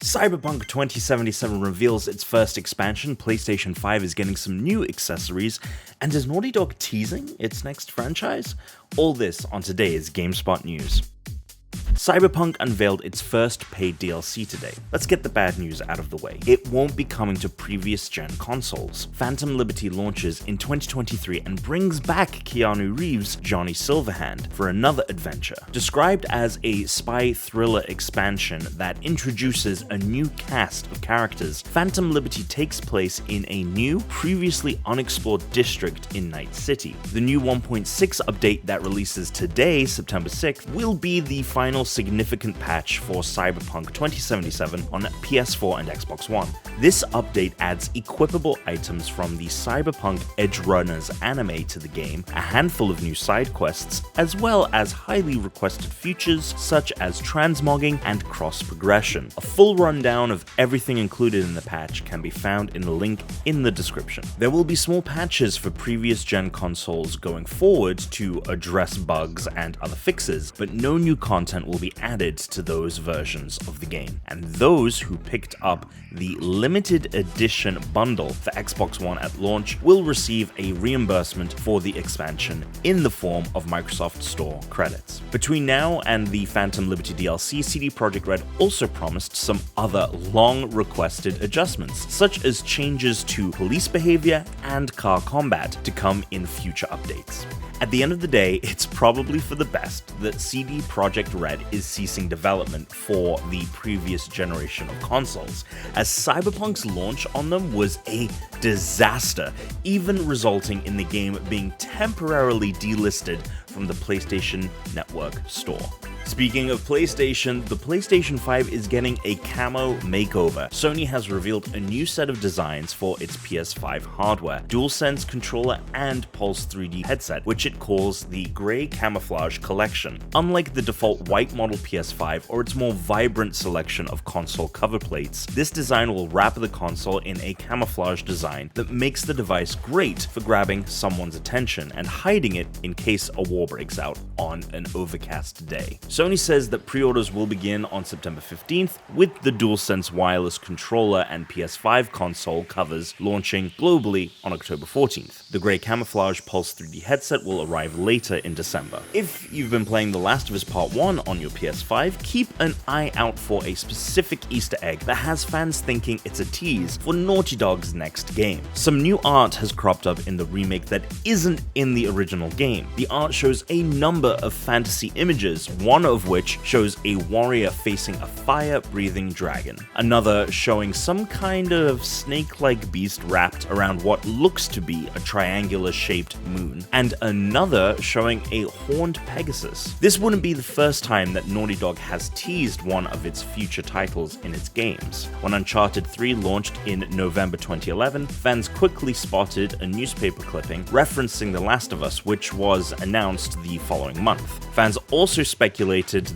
Cyberpunk 2077 reveals its first expansion, PlayStation 5 is getting some new accessories, and is Naughty Dog teasing its next franchise? All this on today's GameSpot news. Cyberpunk unveiled its first paid DLC today. Let's get the bad news out of the way. It won't be coming to previous-gen consoles. Phantom Liberty launches in 2023 and brings back Keanu Reeves Johnny Silverhand for another adventure. Described as a spy thriller expansion that introduces a new cast of characters, Phantom Liberty takes place in a new, previously unexplored district in Night City. The new 1.6 update that releases today, September 6th, will be the final significant patch for Cyberpunk 2077 on PS4 and Xbox One. This update adds equippable items from the Cyberpunk Edgerunners anime to the game, a handful of new side quests, as well as highly requested features such as transmogging and cross progression. A full rundown of everything included in the patch can be found in the link in the description. There will be small patches for previous gen consoles going forward to address bugs and other fixes, but no new content will be added to those versions of the game. And those who picked up the limited edition bundle for Xbox One at launch will receive a reimbursement for the expansion in the form of Microsoft Store credits. Between now and the Phantom Liberty DLC, CD Projekt Red also promised some other long-requested adjustments, such as changes to police behavior and car combat to come in future updates. At the end of the day, it's probably for the best that CD Projekt Red is ceasing development for the previous generation of consoles, as Cyberpunk's launch on them was a disaster, even resulting in the game being temporarily delisted from the PlayStation Network store. Speaking of PlayStation, the PlayStation 5 is getting a camo makeover. Sony has revealed a new set of designs for its PS5 hardware, DualSense controller and Pulse 3D headset, which it calls the Grey Camouflage Collection. Unlike the default white model PS5 or its more vibrant selection of console cover plates, this design will wrap the console in a camouflage design that makes the device great for grabbing someone's attention and hiding it in case a war breaks out on an overcast day. Sony says that pre-orders will begin on September 15th, with the DualSense wireless controller and PS5 console covers launching globally on October 14th. The Grey Camouflage Pulse 3D headset will arrive later in December. If you've been playing The Last of Us Part 1 on your PS5, keep an eye out for a specific Easter egg that has fans thinking it's a tease for Naughty Dog's next game. Some new art has cropped up in the remake that isn't in the original game. The art shows a number of fantasy images, one of which shows a warrior facing a fire-breathing dragon, another showing some kind of snake-like beast wrapped around what looks to be a triangular-shaped moon, and another showing a horned Pegasus. This wouldn't be the first time that Naughty Dog has teased one of its future titles in its games. When Uncharted 3 launched in November 2011, fans quickly spotted a newspaper clipping referencing The Last of Us, which was announced the following month. Fans also speculated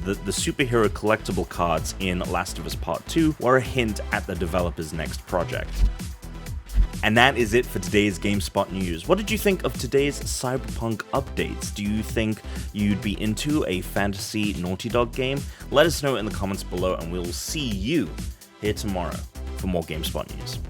that the superhero collectible cards in Last of Us Part 2 were a hint at the developer's next project. And that is it for today's GameSpot news. What did you think of today's Cyberpunk updates? Do you think you'd be into a fantasy Naughty Dog game? Let us know in the comments below, and we'll see you here tomorrow for more GameSpot news.